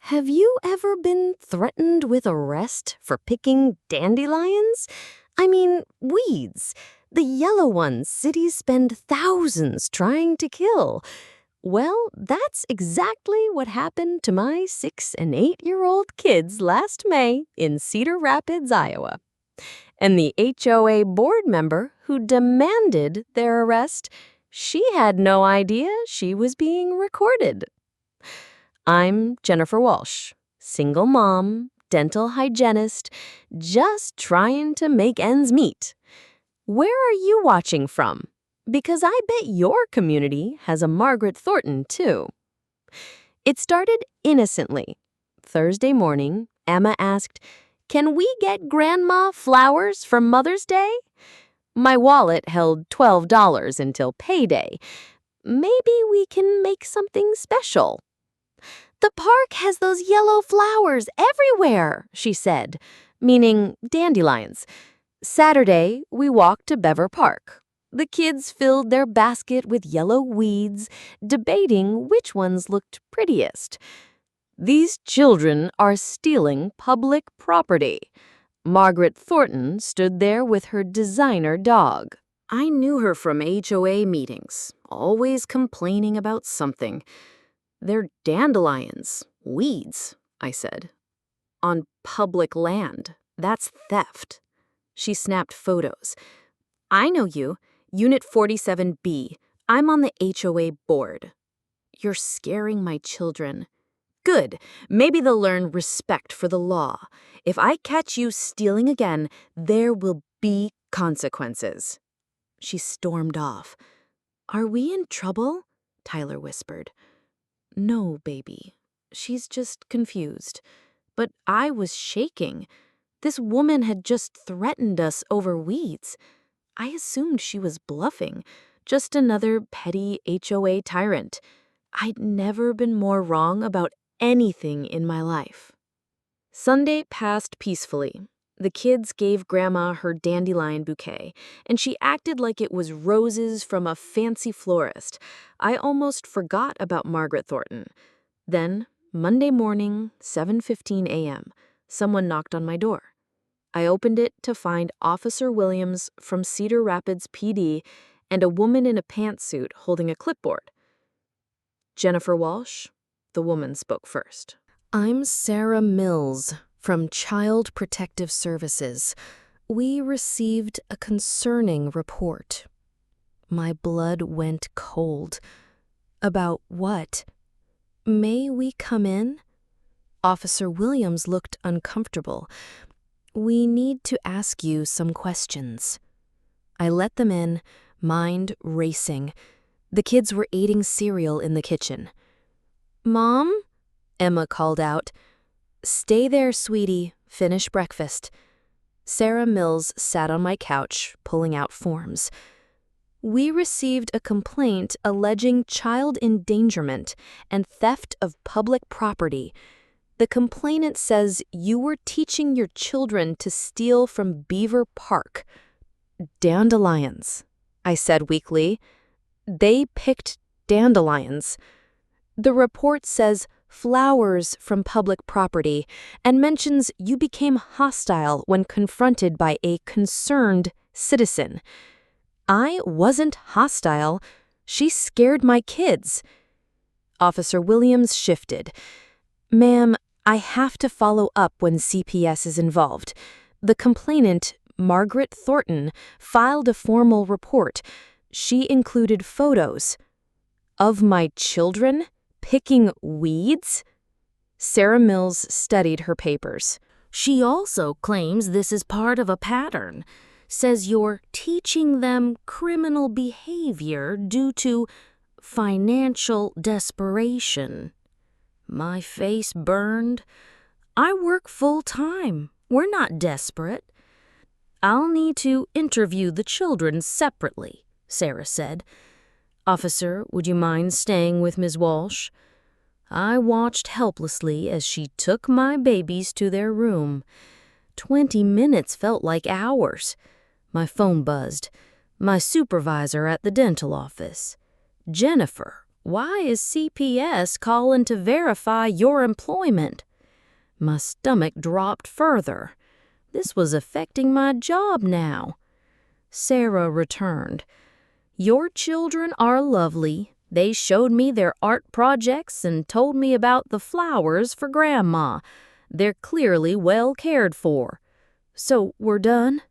Have you ever been threatened with arrest for picking dandelions? I mean, weeds. The yellow ones cities spend thousands trying to kill. Well, that's exactly what happened to my 6- and 8-year-old kids last May in Cedar Rapids, Iowa. And the HOA board member who demanded their arrest, she had no idea she was being recorded. I'm Jennifer Walsh, single mom, dental hygienist, just trying to make ends meet. Where are you watching from? Because I bet your community has a Margaret Thornton, too. It started innocently. Thursday morning, Emma asked, "Can we get Grandma flowers for Mother's Day?" My wallet held $12 until payday. Maybe we can make something special. "The park has those yellow flowers everywhere," she said, meaning dandelions. Saturday, we walked to Bever Park. The kids filled their basket with yellow weeds, debating which ones looked prettiest. These children are stealing public property. Margaret Thornton stood there with her designer dog. I knew her from HOA meetings, always complaining about something. "They're dandelions, weeds," I said. "On public land. That's theft." She snapped photos. "I know you, Unit 47B. I'm on the HOA board." "You're scaring my children." "Good. Maybe they'll learn respect for the law. If I catch you stealing again, there will be consequences." She stormed off. "Are we in trouble?" Tyler whispered. "No, baby. She's just confused." But I was shaking. This woman had just threatened us over weeds. I assumed she was bluffing, just another petty HOA tyrant. I'd never been more wrong about anything in my life. Sunday passed peacefully. The kids gave Grandma her dandelion bouquet, and she acted like it was roses from a fancy florist. I almost forgot about Margaret Thornton. Then, Monday morning, 7:15 a.m., someone knocked on my door. I opened it to find Officer Williams from Cedar Rapids PD and a woman in a pantsuit holding a clipboard. "Jennifer Walsh," the woman spoke first. "I'm Sarah Mills from Child Protective Services. We received a concerning report." My blood went cold. "About what?" "May we come in?" Officer Williams looked uncomfortable. "We need to ask you some questions." I let them in, mind racing. The kids were eating cereal in the kitchen. "Mom?" Emma called out. "Stay there, sweetie. Finish breakfast." Sarah Mills sat on my couch, pulling out forms. "We received a complaint alleging child endangerment and theft of public property. The complainant says you were teaching your children to steal from Beaver Park." "Dandelions," I said weakly. "They picked dandelions." "The report says flowers from public property and mentions you became hostile when confronted by a concerned citizen." "I wasn't hostile. She scared my kids." Officer Williams shifted. "Ma'am, I have to follow up when CPS is involved. The complainant, Margaret Thornton, filed a formal report. She included photos." "Of my children picking weeds?" Sarah Mills studied her papers. "She also claims this is part of a pattern. Says you're teaching them criminal behavior due to financial desperation." My face burned. "I work full-time. We're not desperate." "I'll need to interview the children separately," Sarah said. "Officer, would you mind staying with Ms. Walsh?" I watched helplessly as she took my babies to their room. 20 minutes felt like hours. My phone buzzed. My supervisor at the dental office. "Jennifer, Why is CPS calling to verify your employment? My stomach dropped further. This was affecting my job now. Sarah returned. Your children are lovely. They showed me their art projects and told me about the flowers for Grandma. They're clearly well cared for. So we're done?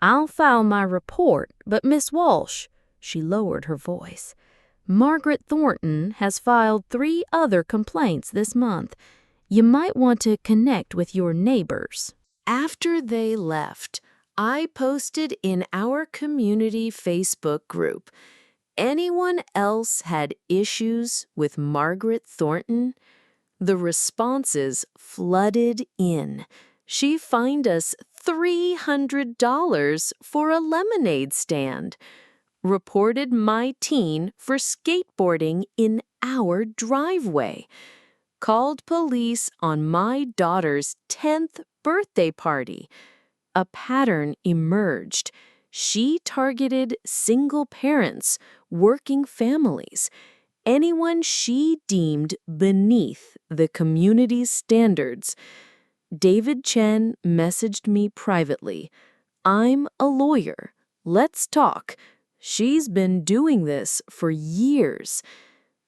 I'll file my report, but Miss Walsh, she lowered her voice, Margaret Thornton has filed 3 other complaints this month. You might want to connect with your neighbors. After they left, I posted in our community Facebook group. Anyone else had issues with Margaret Thornton? The responses flooded in. She fined us $300 for a lemonade stand. Reported my teen for skateboarding in our driveway. Called police on my daughter's 10th birthday party. A pattern emerged. She targeted single parents, working families, anyone she deemed beneath the community's standards. David Chen messaged me privately. I'm a lawyer. Let's talk. She's been doing this for years.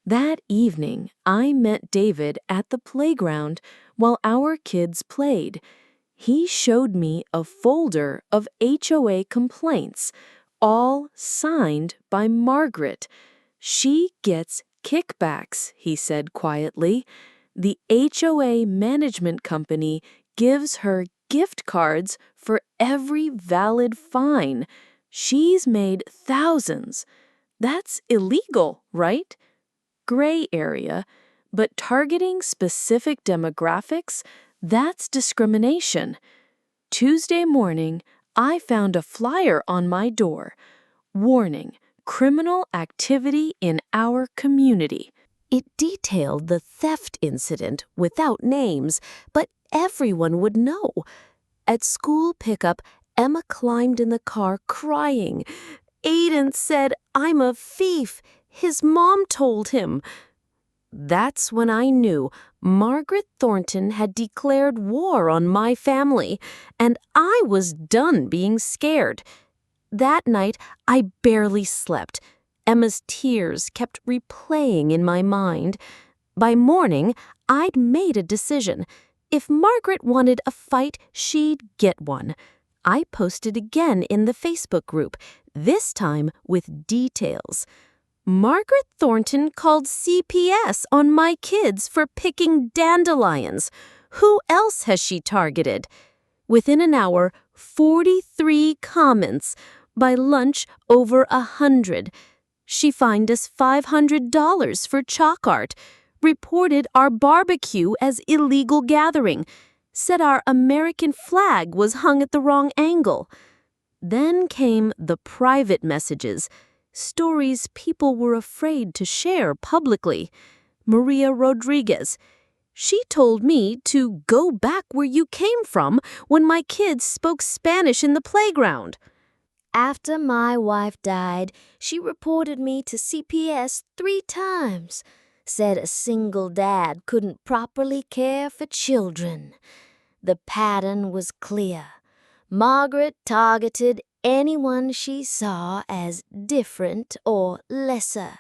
That evening, I met David at the playground while our kids played. He showed me a folder of HOA complaints, all signed by Margaret. She gets kickbacks, he said quietly. The HOA management company gives her gift cards for every valid fine. She's made thousands. That's illegal, right? Gray area, but targeting specific demographics, that's discrimination. Tuesday morning, I found a flyer on my door. Warning, criminal activity in our community. It detailed the theft incident without names, but everyone would know. At school pickup, Emma climbed in the car crying. Aiden said, I'm a thief. His mom told him. That's when I knew Margaret Thornton had declared war on my family, and I was done being scared. That night, I barely slept. Emma's tears kept replaying in my mind. By morning, I'd made a decision. If Margaret wanted a fight, she'd get one. I posted again in the Facebook group, this time with details. Margaret Thornton called CPS on my kids for picking dandelions. Who else has she targeted? Within an hour, 43 comments. By lunch, over 100. She fined us $500 for chalk art, reported our barbecue as illegal gathering, said our American flag was hung at the wrong angle. Then came the private messages, stories people were afraid to share publicly. Maria Rodriguez. She told me to go back where you came from when my kids spoke Spanish in the playground. After my wife died, she reported me to CPS 3 times. Said a single dad couldn't properly care for children. The pattern was clear. Margaret targeted anyone she saw as different or lesser.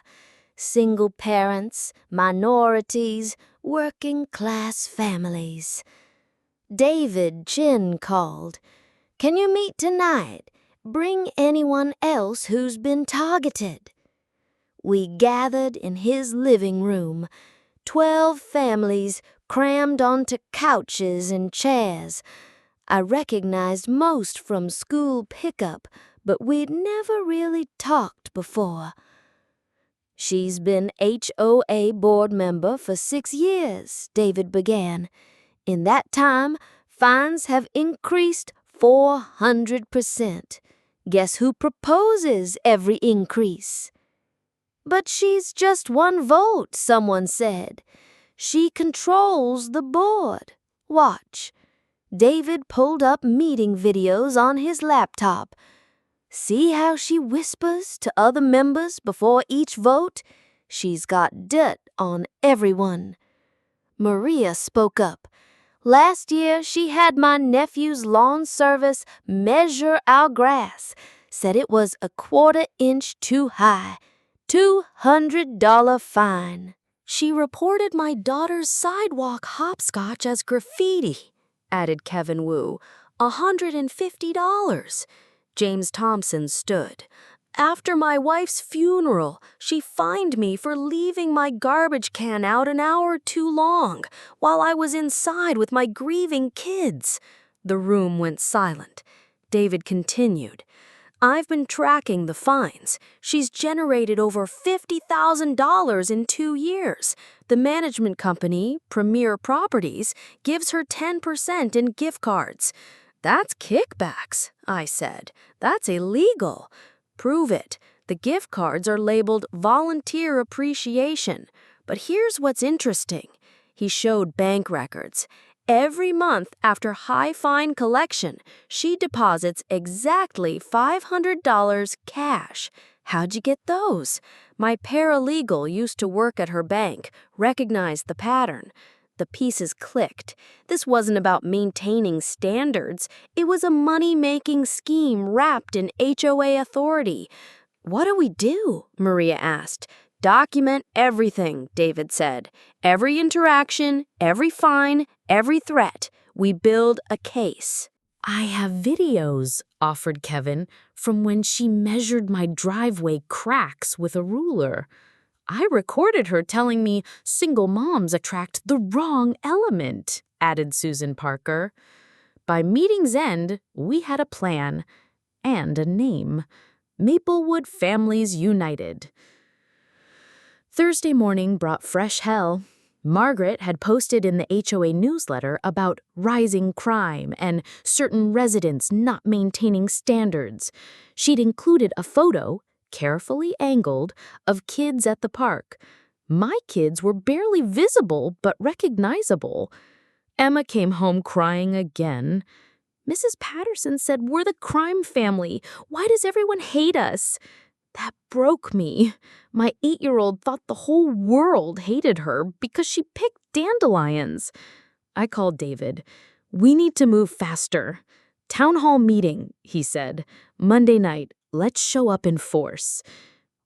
Single parents, minorities, working-class families. David Chin called. Can you meet tonight? Bring anyone else who's been targeted. We gathered in his living room, 12 families crammed onto couches and chairs. I recognized most from school pickup, but we'd never really talked before. She's been HOA board member for 6 years, David began. In that time, fines have increased 400%. Guess who proposes every increase? But she's just one vote, someone said. She controls the board. Watch. David pulled up meeting videos on his laptop. See how she whispers to other members before each vote? She's got dirt on everyone. Maria spoke up. Last year, she had my nephew's lawn service measure our grass. Said it was a 1/4 inch too high. $200 fine. She reported my daughter's sidewalk hopscotch as graffiti, added Kevin Wu. $150. James Thompson stood. After my wife's funeral, she fined me for leaving my garbage can out an hour too long while I was inside with my grieving kids. The room went silent. David continued. I've been tracking the fines. She's generated over $50,000 in 2 years. The management company, Premier Properties, gives her 10% in gift cards. That's kickbacks, I said. That's illegal. Prove it. The gift cards are labeled volunteer appreciation. But here's what's interesting. He showed bank records. Every month after high fine collection, she deposits exactly $500 cash. How'd you get those? My paralegal used to work at her bank, recognized the pattern. The pieces clicked. This wasn't about maintaining standards. It was a money-making scheme wrapped in HOA authority. What do we do? Maria asked. Document everything, David said. Every interaction, every fine, every threat. We build a case. I have videos, offered Kevin, from when she measured my driveway cracks with a ruler. I recorded her telling me single moms attract the wrong element, added Susan Parker. By meeting's end, we had a plan and a name. Maplewood Families United. Thursday morning brought fresh hell. Margaret had posted in the HOA newsletter about rising crime and certain residents not maintaining standards. She'd included a photo, carefully angled, of kids at the park. My kids were barely visible but recognizable. Emma came home crying again. Mrs. Patterson said, "We're the crime family. Why does everyone hate us?" That broke me. My 8-year-old thought the whole world hated her because she picked dandelions. I called David. We need to move faster. Town hall meeting, he said. Monday night, let's show up in force.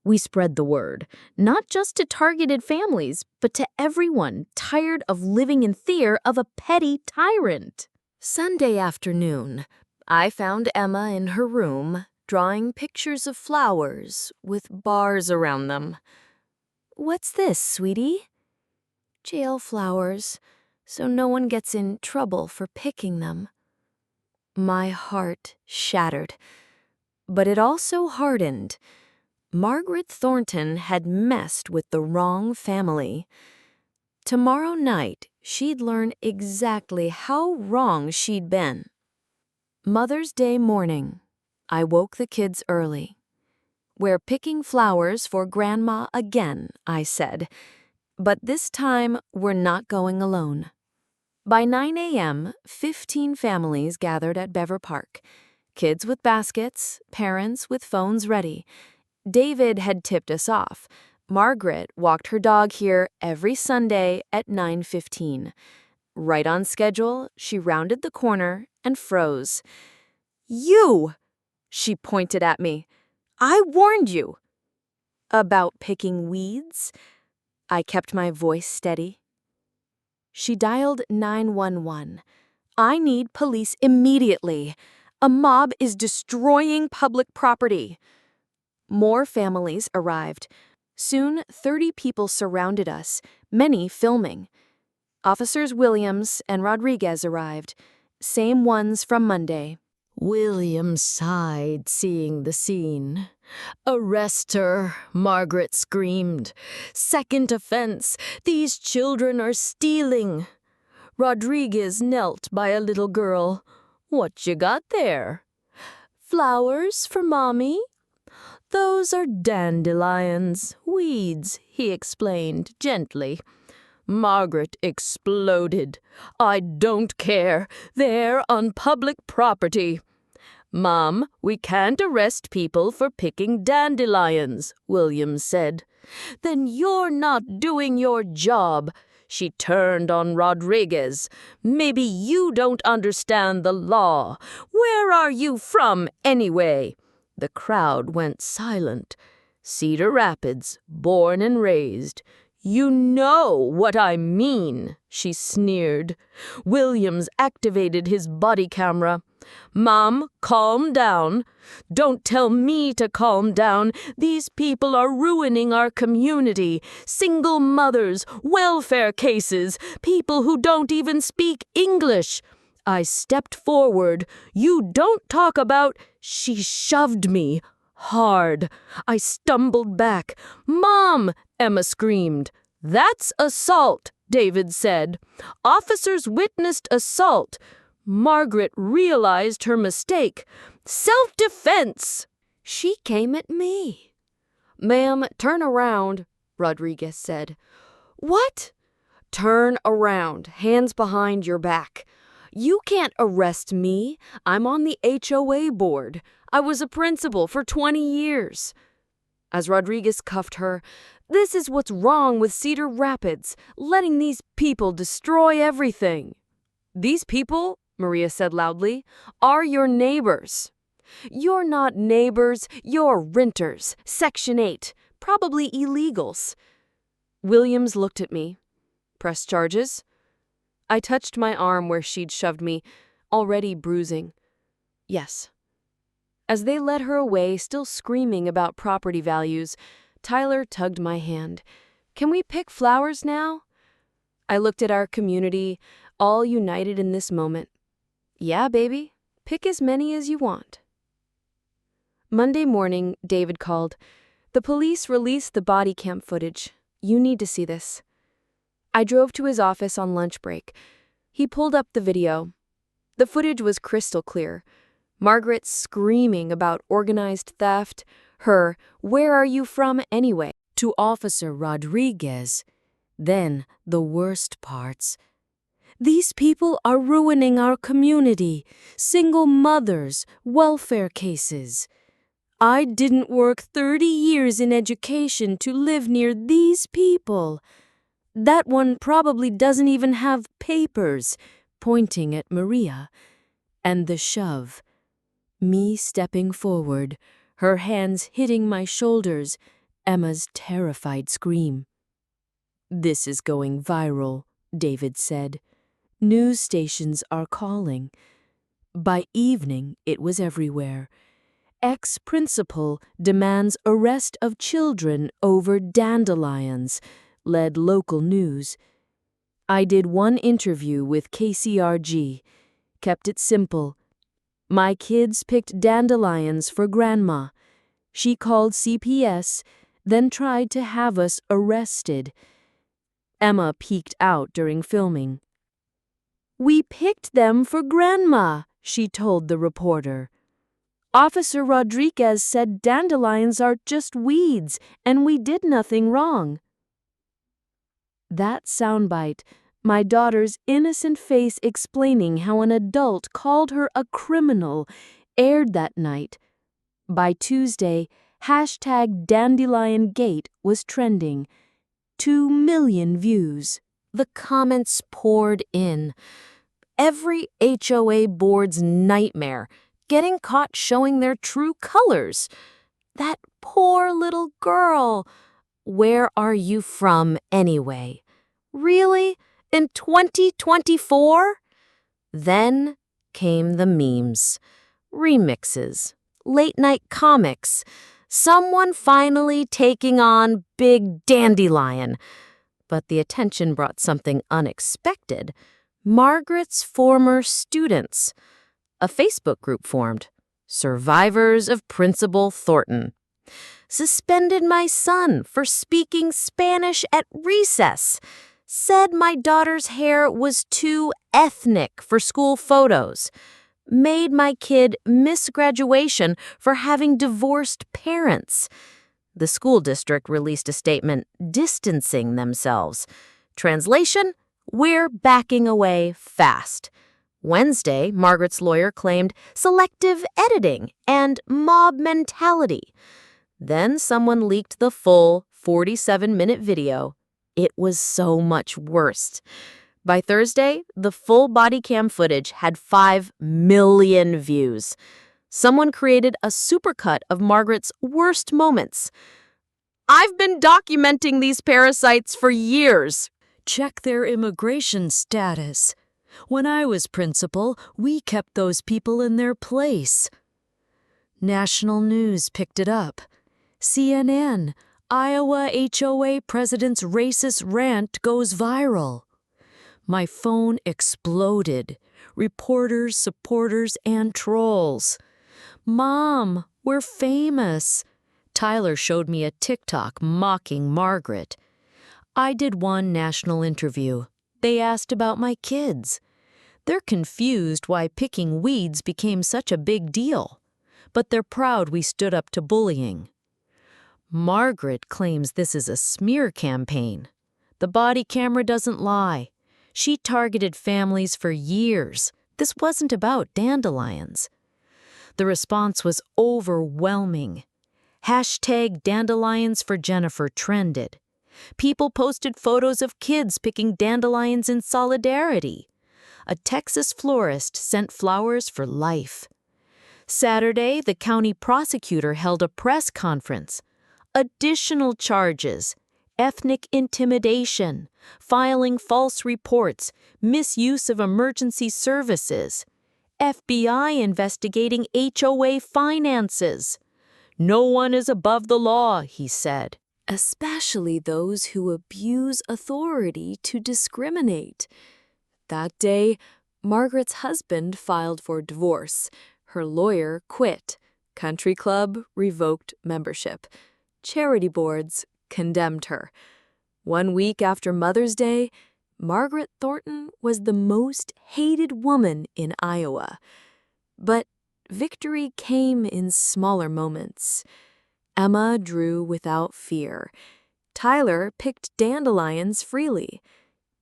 We spread the word, not just to targeted families, but to everyone tired of living in fear of a petty tyrant. Sunday afternoon, I found Emma in her room, drawing pictures of flowers with bars around them. What's this, sweetie? Jail flowers, so no one gets in trouble for picking them. My heart shattered, but it also hardened. Margaret Thornton had messed with the wrong family. Tomorrow night, she'd learn exactly how wrong she'd been. Mother's Day morning. I woke the kids early. We're picking flowers for Grandma again, I said. But this time, we're not going alone. By 9 a.m., 15 families gathered at Bever Park. Kids with baskets, parents with phones ready. David had tipped us off. Margaret walked her dog here every Sunday at 9:15. Right on schedule, she rounded the corner and froze. You! She pointed at me. I warned you. About picking weeds? I kept my voice steady. She dialed 911. I need police immediately. A mob is destroying public property. More families arrived. Soon, 30 people surrounded us, many filming. Officers Williams and Rodriguez arrived, same ones from Monday. William sighed, seeing the scene. "Arrest her," Margaret screamed. "Second offense. These children are stealing." Rodriguez knelt by a little girl. "What you got there?" "Flowers for Mommy." "Those are dandelions, weeds," he explained gently. Margaret exploded. "I don't care. They're on public property." "Mom, we can't arrest people for picking dandelions," Williams said. "Then you're not doing your job." She turned on Rodriguez. "Maybe you don't understand the law. Where are you from, anyway?" The crowd went silent. "Cedar Rapids, born and raised." "You know what I mean," she sneered. Williams activated his body camera. "Mom, calm down." "Don't tell me to calm down. These people are ruining our community. Single mothers, welfare cases, people who don't even speak English." I stepped forward. "You don't talk about—" She shoved me hard. I stumbled back. "Mom!" Emma screamed. "That's assault," David said. "Officers witnessed assault." Margaret realized her mistake. "Self-defense!" She came at me. "Ma'am, turn around," Rodriguez said. "What?" "Turn around, hands behind your back. You can't arrest me. I'm on the HOA board. I was a principal for 20 years. As Rodriguez cuffed her, "This is what's wrong with Cedar Rapids, letting these people destroy everything." "These people," Maria said loudly, "are your neighbors." "You're not neighbors, you're renters, Section 8, probably illegals." Williams looked at me. "Press charges?" I touched my arm where she'd shoved me, already bruising. "Yes." As they led her away, still screaming about property values, Tyler tugged my hand. "Can we pick flowers now?" I looked at our community, all united in this moment. "Yeah, baby. Pick as many as you want." Monday morning, David called. "The police released the body cam footage. You need to see this." I drove to his office on lunch break. He pulled up the video. The footage was crystal clear. Margaret screaming about organized theft, her "Where are you from anyway?" To Officer Rodriguez. Then the worst parts. "These people are ruining our community. Single mothers, welfare cases. I didn't work 30 years in education to live near these people. That one probably doesn't even have papers," pointing at Maria. And the shove. Me stepping forward, her hands hitting my shoulders, Emma's terrified scream. "This is going viral," David said. "News stations are calling." By evening, it was everywhere. "Ex-principal demands arrest of children over Dandelions," led local news. I did one interview with KCRG, kept it simple. "My kids picked Dandelions for Grandma. She called CPS, then tried to have us arrested." Emma peeked out during filming. "We picked them for Grandma," she told the reporter. "Officer Rodriguez said dandelions are just weeds and we did nothing wrong." That soundbite, my daughter's innocent face explaining how an adult called her a criminal, aired that night. By Tuesday, #DandelionGate was trending. 2 million views. The comments poured in. Every HOA board's nightmare, getting caught showing their true colors. That poor little girl. Where are you from anyway? Really? In 2024? Then came the memes, remixes, late-night comics, someone finally taking on Big Dandelion. But the attention brought something unexpected. Margaret's former students. A Facebook group formed, Survivors of Principal Thornton. Suspended my son for speaking Spanish at recess. Said my daughter's hair was too ethnic for school photos. Made my kid miss graduation for having divorced parents. The school district released a statement distancing themselves. Translation: "We're backing away fast." Wednesday, Margaret's lawyer claimed selective editing and mob mentality. Then someone leaked the full 47-minute video. It was so much worse. By Thursday, the full body cam footage had 5 million views. Someone created a supercut of Margaret's worst moments. "I've been documenting these parasites for years." Check their immigration status. When I was principal, we kept those people in their place. National news picked it up. CNN, Iowa HOA president's racist rant goes viral. My phone exploded. Reporters, supporters, and trolls. "Mom, we're famous." Tyler showed me a TikTok mocking Margaret. I did one national interview. They asked about my kids. They're confused why picking weeds became such a big deal, but they're proud we stood up to bullying. Margaret claims this is a smear campaign. The body camera doesn't lie. She targeted families for years. This wasn't about dandelions. The response was overwhelming. #Dandelions for Jennifer trended. People posted photos of kids picking dandelions in solidarity. A Texas florist sent flowers for life. Saturday, the county prosecutor held a press conference. Additional charges: ethnic intimidation, filing false reports, misuse of emergency services, FBI investigating HOA finances. "No one is above the law," he said. Especially those who abuse authority to discriminate. That day, Margaret's husband filed for divorce. Her lawyer quit. Country club revoked membership. Charity boards condemned her. 1 week after Mother's Day, Margaret Thornton was the most hated woman in Iowa. But victory came in smaller moments. Emma drew without fear. Tyler picked dandelions freely.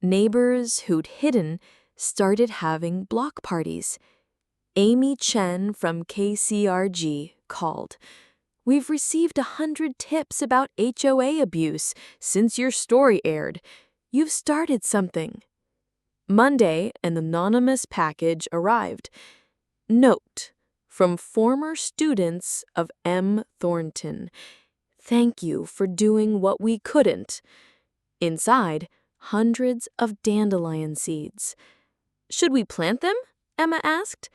Neighbors who'd hidden started having block parties. Amy Chen from KCRG called. "We've received 100 tips about HOA abuse since your story aired. You've started something." Monday, an anonymous package arrived. Note: from former students of M. Thornton. "Thank you for doing what we couldn't." Inside, hundreds of dandelion seeds. "Should we plant them?" Emma asked.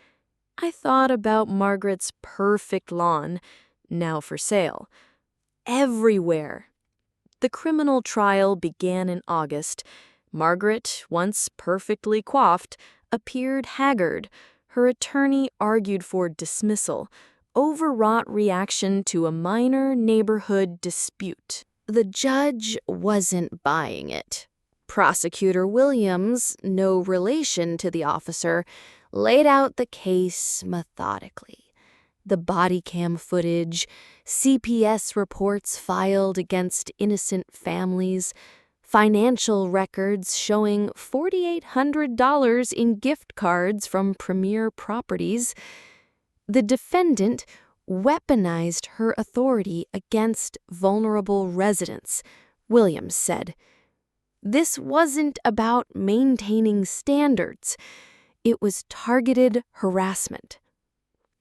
I thought about Margaret's perfect lawn, now for sale. Everywhere. The criminal trial began in August. Margaret, once perfectly coiffed, appeared haggard. Her attorney argued for dismissal, overwrought reaction to a minor neighborhood dispute. The judge wasn't buying it. Prosecutor Williams, no relation to the officer, laid out the case methodically. The body cam footage, CPS reports filed against innocent families, financial records showing $4,800 in gift cards from Premier Properties. The defendant weaponized her authority against vulnerable residents, Williams said. This wasn't about maintaining standards. It was targeted harassment.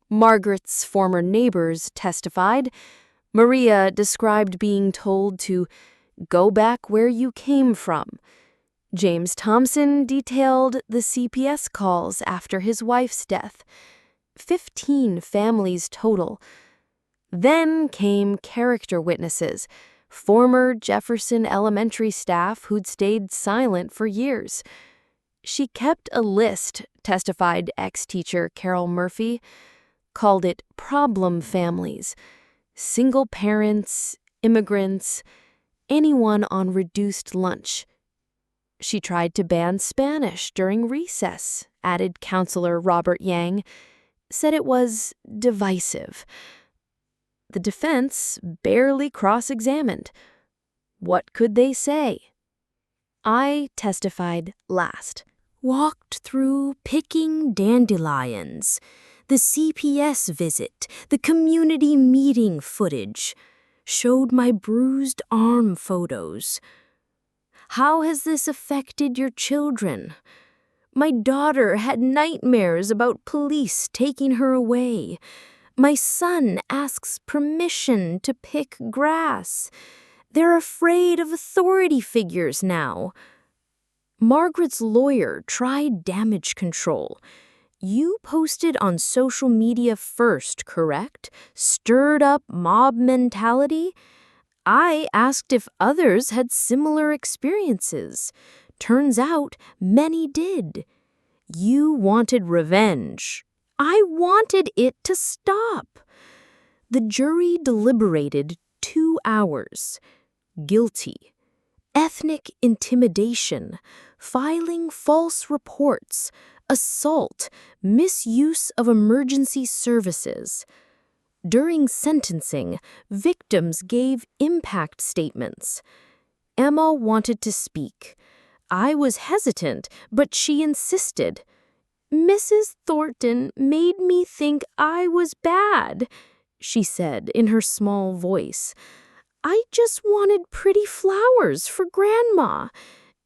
Margaret's former neighbors testified. Maria described being told to go back where you came from. James Thompson detailed the CPS calls after his wife's death. 15 families total. Then came character witnesses, former Jefferson Elementary staff who'd stayed silent for years. She kept a list, testified ex-teacher Carol Murphy, called it problem families, single parents, immigrants, anyone on reduced lunch. She tried to ban Spanish during recess, added counselor Robert Yang, said it was divisive. The defense barely cross-examined. What could they say? I testified last. Walked through picking dandelions, the CPS visit, the community meeting footage. showed my bruised arm photos. How has this affected your children? My daughter had nightmares about police taking her away. My son asks permission to pick grass. They're afraid of authority figures now. Margaret's lawyer tried damage control. You posted on social media first, correct? Stirred up mob mentality? I asked if others had similar experiences. Turns out many did. You wanted revenge. I wanted it to stop. The jury deliberated 2 hours. Guilty. Ethnic intimidation, filing false reports, assault, misuse of emergency services. During sentencing, victims gave impact statements. Emma wanted to speak. I was hesitant, but she insisted. Mrs. Thornton made me think I was bad, she said in her small voice. I just wanted pretty flowers for Grandma.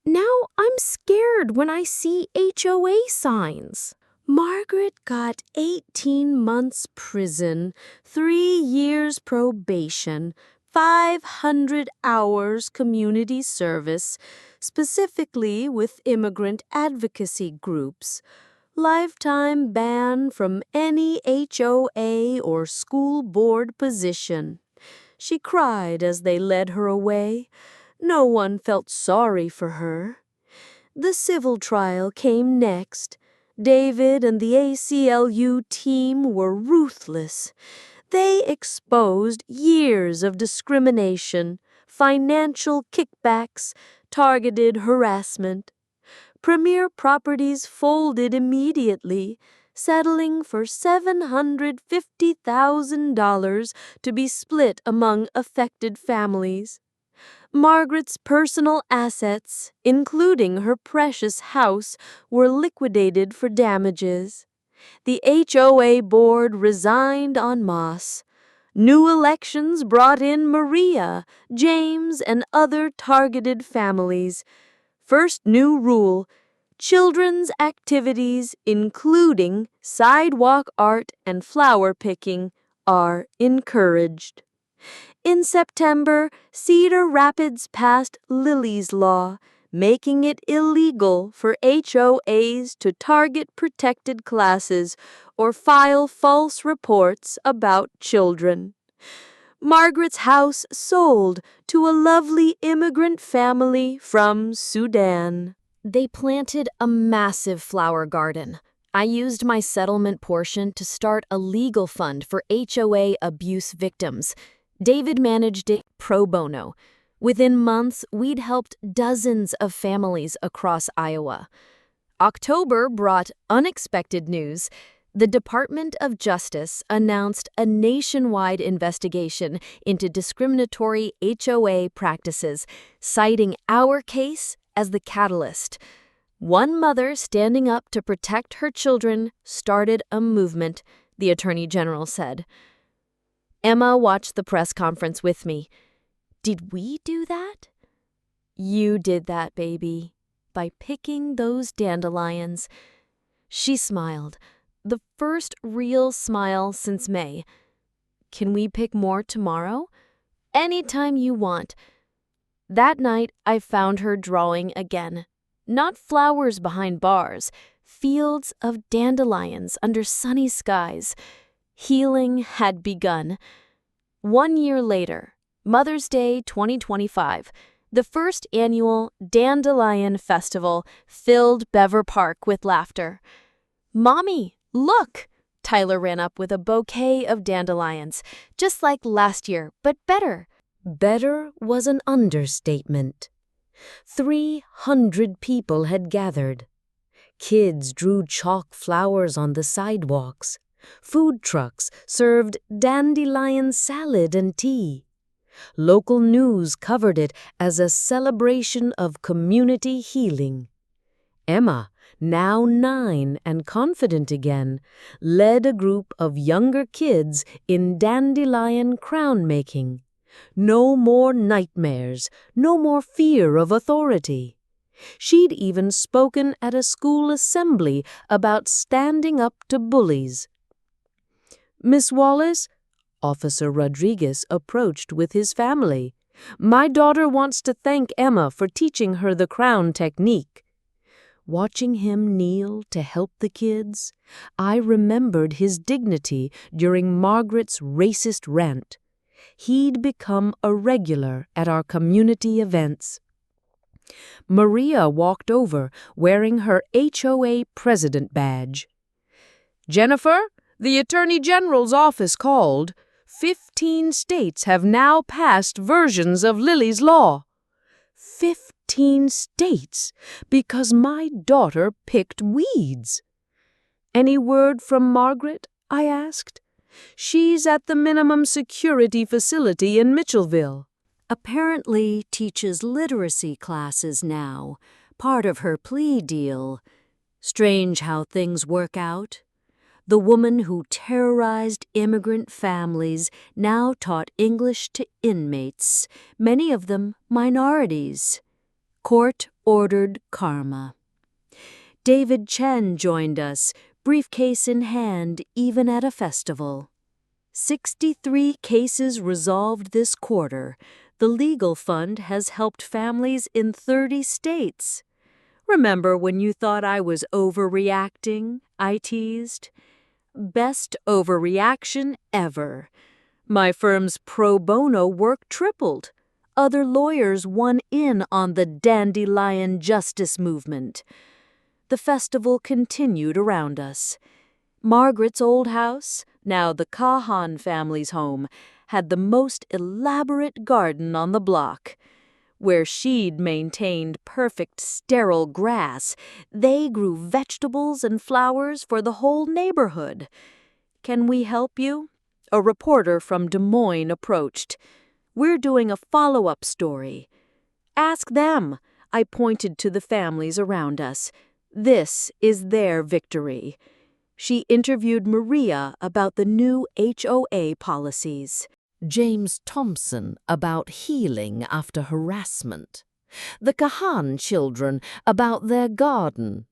Now I'm scared when I see HOA signs. Margaret got 18 months prison, 3 years probation, 500 hours community service, specifically with immigrant advocacy groups. Lifetime ban from any HOA or school board position. She cried as they led her away. No one felt sorry for her. The civil trial came next. David and the ACLU team were ruthless. They exposed years of discrimination, financial kickbacks, targeted harassment. Premier Properties folded immediately, settling for $750,000 to be split among affected families. Margaret's personal assets, including her precious house, were liquidated for damages. The HOA board resigned en masse. New elections brought in Maria, James, and other targeted families. First new rule: children's activities, including sidewalk art and flower picking, are encouraged. In September, Cedar Rapids passed Lily's Law, making it illegal for HOAs to target protected classes or file false reports about children. Margaret's house sold to a lovely immigrant family from Sudan. They planted a massive flower garden. I used my settlement portion to start a legal fund for HOA abuse victims. David managed it pro bono. Within months, we'd helped dozens of families across Iowa. October brought unexpected news. The Department of Justice announced a nationwide investigation into discriminatory HOA practices, citing our case as the catalyst. One mother standing up to protect her children started a movement, the Attorney General said. Emma watched the press conference with me. Did we do that? You did that, baby, by picking those dandelions. She smiled, the first real smile since May. Can we pick more tomorrow? Anytime you want. That night, I found her drawing again. Not flowers behind bars, fields of dandelions under sunny skies. Healing had begun. 1 year later, Mother's Day 2025, the first annual Dandelion Festival filled Bever Park with laughter. Mommy, look! Tyler ran up with a bouquet of dandelions, just like last year, but better. Better was an understatement. 300 people had gathered. Kids drew chalk flowers on the sidewalks. Food trucks served dandelion salad and tea. Local news covered it as a celebration of community healing. Emma, now 9 and confident again, led a group of younger kids in dandelion crown making. No more nightmares, no more fear of authority. She'd even spoken at a school assembly about standing up to bullies. "Miss Wallace," Officer Rodriguez approached with his family, "my daughter wants to thank Emma for teaching her the crown technique." Watching him kneel to help the kids, I remembered his dignity during Margaret's racist rant. He'd become a regular at our community events. Maria walked over wearing her HOA president badge. "Jennifer, the Attorney General's office called. 15 states have now passed versions of Lily's Law." 15 states because my daughter picked weeds. "Any word from Margaret?" I asked. "She's at the minimum security facility in Mitchellville." Apparently teaches literacy classes now, part of her plea deal. Strange how things work out. The woman who terrorized immigrant families now taught English to inmates, many of them minorities. Court-ordered karma. David Chen joined us, briefcase in hand, even at a festival. 63 cases resolved this quarter. The legal fund has helped families in 30 states. "Remember when you thought I was overreacting?" I teased. Best overreaction ever. My firm's pro bono work tripled. Other lawyers won in on the Dandelion justice movement. The festival continued around us. Margaret's old house, now the Kahan family's home, had the most elaborate garden on the block. Where she'd maintained perfect sterile grass, they grew vegetables and flowers for the whole neighborhood. "Can we help you?" A reporter from Des Moines approached. "We're doing a follow-up story." "Ask them," I pointed to the families around us. "This is their victory." She interviewed Maria about the new HOA policies. James Thompson about healing after harassment. The Kahan children about their garden.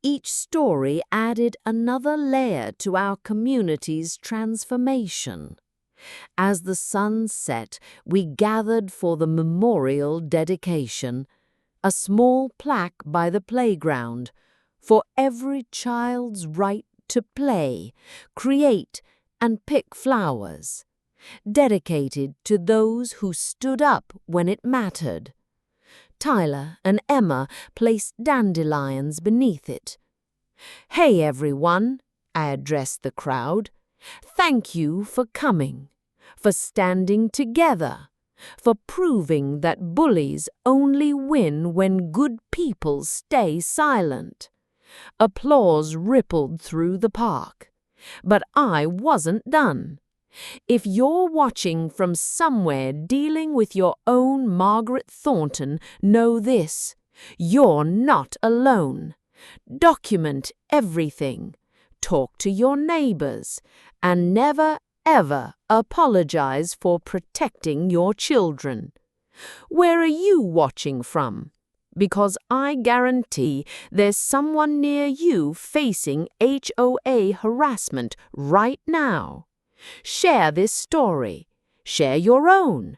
Each story added another layer to our community's transformation. As the sun set, we gathered for the memorial dedication, a small plaque by the playground, for every child's right to play, create, and pick flowers, dedicated to those who stood up when it mattered. Tyler and Emma placed dandelions beneath it. "Hey everyone," I addressed the crowd. "Thank you for coming, for standing together, for proving that bullies only win when good people stay silent." Applause rippled through the park. But I wasn't done. If you're watching from somewhere dealing with your own Margaret Thornton, know this: you're not alone. Document everything. Talk to your neighbors. And never, ever apologize for protecting your children. Where are you watching from? Because I guarantee there's someone near you facing HOA harassment right now. Share this story. Share your own.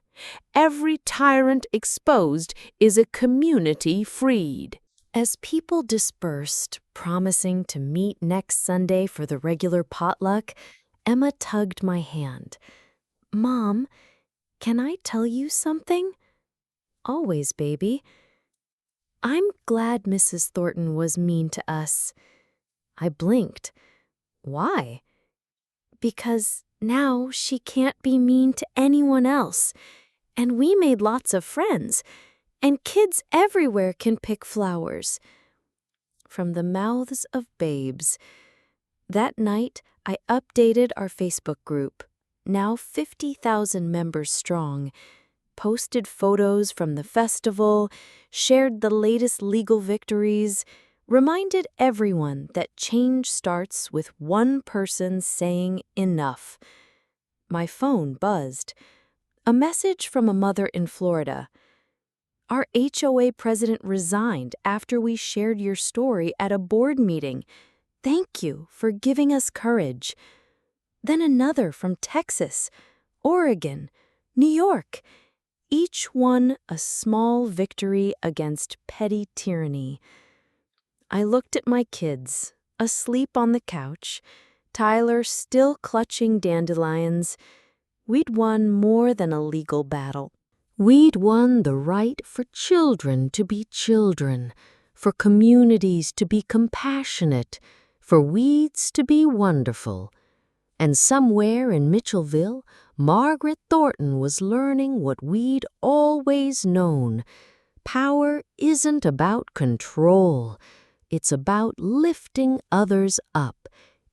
Every tyrant exposed is a community freed. As people dispersed, promising to meet next Sunday for the regular potluck, Emma tugged my hand. "Mom, can I tell you something?" "Always, baby." "I'm glad Mrs. Thornton was mean to us." I blinked. "Why?" "Because now she can't be mean to anyone else. And we made lots of friends. And kids everywhere can pick flowers." From the mouths of babes. That night, I updated our Facebook group, now 50,000 members strong, posted photos from the festival, shared the latest legal victories, reminded everyone that change starts with one person saying enough. My phone buzzed. A message from a mother in Florida. Our HOA president resigned after we shared your story at a board meeting. Thank you for giving us courage. Then another from Texas, Oregon, New York. Each one a small victory against petty tyranny. I looked at my kids, asleep on the couch, Tyler still clutching dandelions. We'd won more than a legal battle. We'd won the right for children to be children, for communities to be compassionate, for weeds to be wonderful. And somewhere in Mitchellville, Margaret Thornton was learning what we'd always known. Power isn't about control. It's about lifting others up,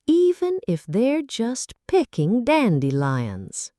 even if they're just picking dandelions.